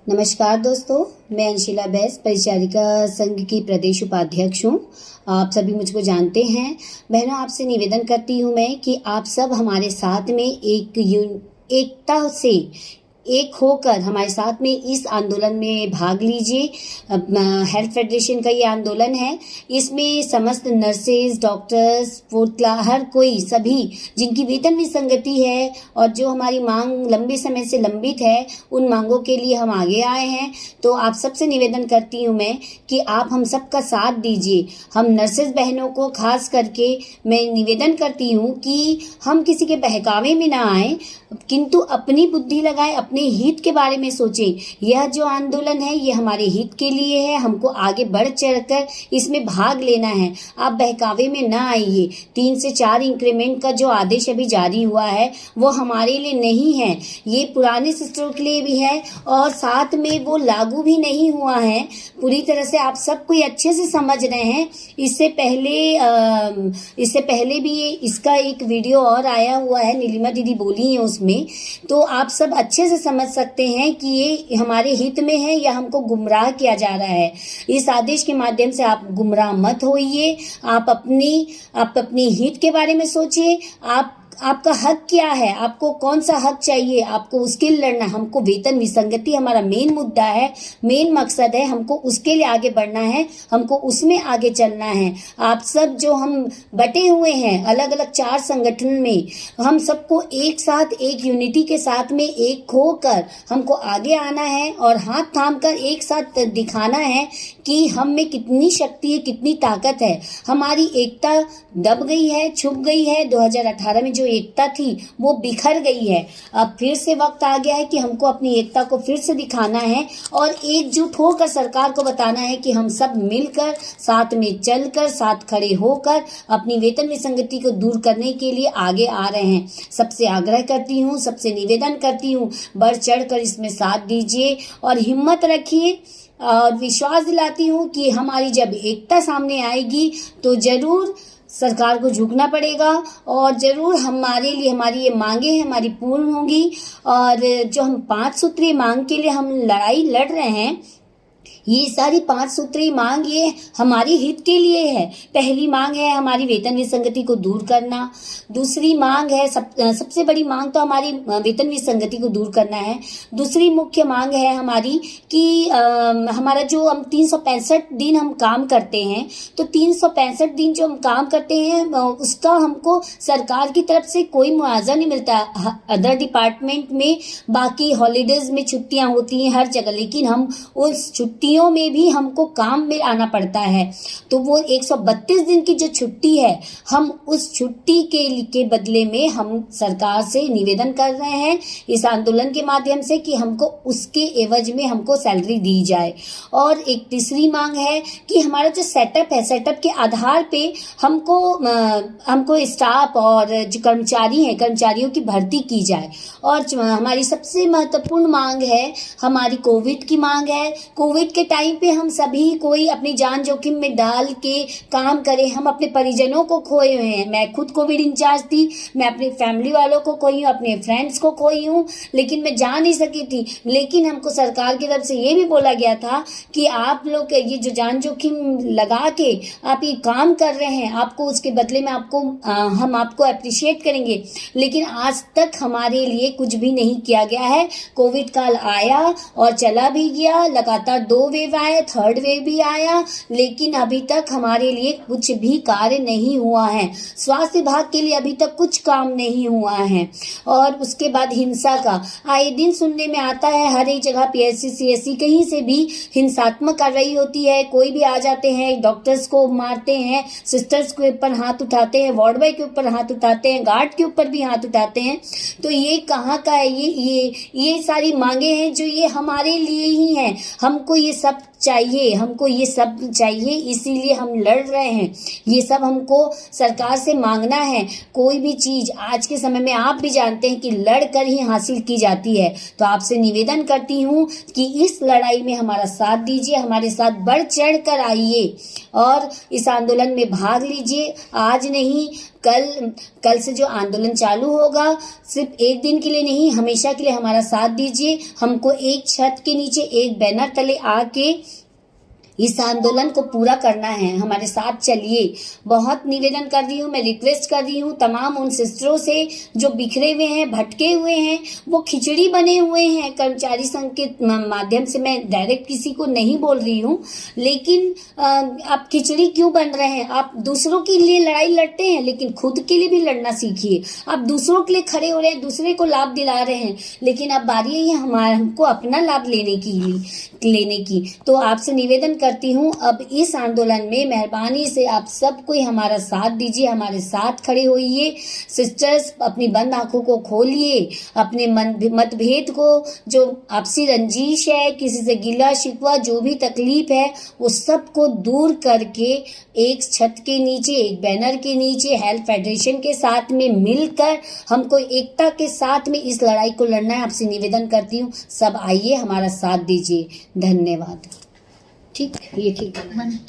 नमस्कार दोस्तों, मैं अंशिला बैस परिचारिका संघ की प्रदेश उपाध्यक्ष हूँ। आप सभी मुझको जानते हैं। बहनों, आपसे निवेदन करती हूँ मैं कि आप सब हमारे साथ में एकता से एक होकर हमारे साथ में इस आंदोलन में भाग लीजिए। हेल्थ फेडरेशन का ये आंदोलन है। इसमें समस्त नर्सेज, डॉक्टर्स, हर कोई, सभी जिनकी वेतन विसंगति है और जो हमारी मांग लंबे समय से लंबित है, उन मांगों के लिए हम आगे आए हैं। तो आप सबसे निवेदन करती हूँ मैं कि आप हम सबका साथ दीजिए। हम नर्सेज बहनों को खास करके मैं निवेदन करती हूँ कि हम किसी के बहकावे में ना आए, किंतु अपनी बुद्धि लगाएं, अपने हित के बारे में सोचें। यह जो आंदोलन है ये हमारे हित के लिए है। हमको आगे बढ़ चढ़कर इसमें भाग लेना है। आप बहकावे में ना आइए। 3 से 4 इंक्रीमेंट का जो आदेश अभी जारी हुआ है वो हमारे लिए नहीं है, ये पुराने सिस्टरों के लिए भी है और साथ में वो लागू भी नहीं हुआ है पूरी तरह से। आप सब कोई अच्छे से समझ रहे हैं। इससे पहले भी इसका एक वीडियो और आया हुआ है, नीलिमा दीदी बोली है उसमें, तो आप सब अच्छे से समझ सकते हैं कि ये हमारे हित में है या हमको गुमराह किया जा रहा है। इस आदेश के माध्यम से आप गुमराह मत होइए। आप अपनी हित के बारे में सोचिए। आपका हक क्या है, आपको कौन सा हक चाहिए, आपको उसके लिए लड़ना। हमको वेतन विसंगति हमारा मेन मुद्दा है, मेन मकसद है। हमको उसके लिए आगे बढ़ना है, हमको उसमें आगे चलना है। आप सब जो हम बटे हुए हैं अलग अलग 4 संगठन में, हम सबको एक साथ, एक यूनिटी के साथ में एक होकर हमको आगे आना है और हाथ थाम कर एक साथ दिखाना है कि हम में कितनी शक्ति है, कितनी ताकत है। हमारी एकता दब गई है, छुप गई है। 2018 में जो एकता थी वो बिखर गई है। अब फिर से वक्त आ गया है कि हमको अपनी एकता को फिर से दिखाना है और एकजुट होकर सरकार को बताना है कि हम सब मिलकर, साथ में चलकर, साथ खड़े होकर अपनी वेतन विसंगति को दूर करने के लिए आगे आ रहे हैं। सबसे आग्रह करती हूँ, सबसे निवेदन करती हूँ, बढ़ चढ़कर इसमें साथ दीजिए और हिम्मत रखिए। और विश्वास दिलाती हूँ कि हमारी जब एकता सामने आएगी तो जरूर सरकार को झुकना पड़ेगा और जरूर हमारे लिए हमारी ये मांगे हैं हमारी पूर्ण होंगी। और जो हम 5 सूत्रीय मांग के लिए हम लड़ाई लड़ रहे हैं, ये सारी 5 सूत्रीय मांग ये हमारी हित के लिए है। पहली मांग है हमारी वेतन विसंगति को दूर करना। दूसरी मांग है, सबसे बड़ी मांग तो हमारी वेतन विसंगति को दूर करना है। दूसरी मुख्य मांग है हमारी कि हमारा जो हम 365 दिन हम काम करते हैं, तो 365 दिन जो हम काम करते हैं उसका हमको सरकार की तरफ से कोई मुआवजा नहीं मिलता। अदर डिपार्टमेंट में बाकी हॉलीडेज में छुट्टियां होती हैं हर जगह, लेकिन हम उस छुट्टियों में भी हमको काम में आना पड़ता है। तो वो 132 दिन की जो छुट्टी है, हम उस छुट्टी के बदले में हम सरकार से निवेदन कर रहे हैं इस आंदोलन के माध्यम से कि हमको उसके एवज में हमको सैलरी दी जाए। और एक तीसरी मांग है कि हमारा जो सेटअप है, सेटअप के आधार पे हमको स्टाफ और जो कर्मचारी हैं, कर्मचारियों की भर्ती की जाए। और हमारी सबसे महत्वपूर्ण मांग है हमारी कोविड की मांग है। कोविड के टाइम पे हम सभी कोई अपनी जान जोखिम में डाल के काम करें। हम अपने परिजनों को खोए हुए हैं। मैं खुद कोविड इंचार्ज थी, मैं अपनी फैमिली वालों को खोई हूँ, अपने फ्रेंड्स को खोई हूँ, लेकिन मैं जा नहीं सकी थी। लेकिन हमको सरकार की तरफ से ये भी बोला गया था कि आप लोग ये जो जान जोखिम लगा के आप ये काम कर रहे हैं, आपको उसके बदले में हम आपको अप्रिशिएट करेंगे। लेकिन आज तक हमारे लिए कुछ भी नहीं किया गया है। कोविड काल आया और चला भी गया, लगातार 2 वेव आए, 3rd वेव भी आया, लेकिन अभी तक हमारे लिए कुछ भी कार्य नहीं हुआ है। स्वास्थ्य विभाग के लिए अभी तक कुछ काम नहीं हुआ है। और उसके बाद हिंसा का आए दिन सुनने में आता है, हर एक जगह PSC CSC कहीं से भी हिंसात्मक कार्रवाई होती है। कोई भी आ जाते हैं, डॉक्टर्स को मारते हैं, सिस्टर्स के ऊपर हाथ उठाते हैं, वार्ड बॉय के ऊपर हाथ उठाते हैं, गार्ड के ऊपर भी हाथ उठाते हैं। तो ये कहाँ का है? ये सारी मांगे हैं जो ये हमारे लिए ही हैं। हमको ये सब चाहिए, हमको ये सब चाहिए, इसीलिए हम लड़ रहे हैं। ये सब हमको सरकार से मांगना है। कोई भी चीज आज के समय में आप भी जानते हैं कि लड़कर ही हासिल की जाती है। तो आपसे निवेदन करती हूँ कि इस लड़ाई में हमारा साथ दीजिए, हमारे साथ बढ़ चढ़ कर आइए और इस आंदोलन में भाग लीजिए। आज नहीं, कल से जो आंदोलन चालू होगा, सिर्फ एक दिन के लिए नहीं, हमेशा के लिए हमारा साथ दीजिए। हमको एक छत के नीचे, एक बैनर तले आके इस आंदोलन को पूरा करना है। हमारे साथ चलिए। बहुत निवेदन कर रही हूँ, मैं रिक्वेस्ट कर रही हूँ तमाम उन सिस्टरों से जो बिखरे हुए हैं, भटके हुए हैं, वो खिचड़ी बने हुए हैं। कर्मचारी संघ के माध्यम से मैं डायरेक्ट किसी को नहीं बोल रही हूँ, लेकिन आप खिचड़ी क्यों बन रहे हैं? आप दूसरों के लिए लड़ाई लड़ते हैं, लेकिन खुद के लिए भी लड़ना सीखिए। आप दूसरों के लिए खड़े हो रहे हैं, दूसरे को लाभ दिला रहे हैं, लेकिन अब बारी है हमको अपना लाभ लेने की। तो आपसे निवेदन करती हूँ, अब इस आंदोलन में मेहरबानी से आप सब कोई हमारा साथ दीजिए, हमारे साथ खड़े होइए। सिस्टर्स, अपनी बंद आंखों को खोलिए, अपने मतभेद को, जो आपसी रंजिश है, किसी से गिला शिकवा, जो भी तकलीफ है, वो सब को दूर करके एक छत के नीचे, एक बैनर के नीचे, हेल्थ फेडरेशन के साथ में मिलकर हमको एकता के साथ में इस लड़ाई को लड़ना है। आपसे निवेदन करती हूँ, सब आइए, हमारा साथ दीजिए। धन्यवाद। ठीक, ये ठीक है।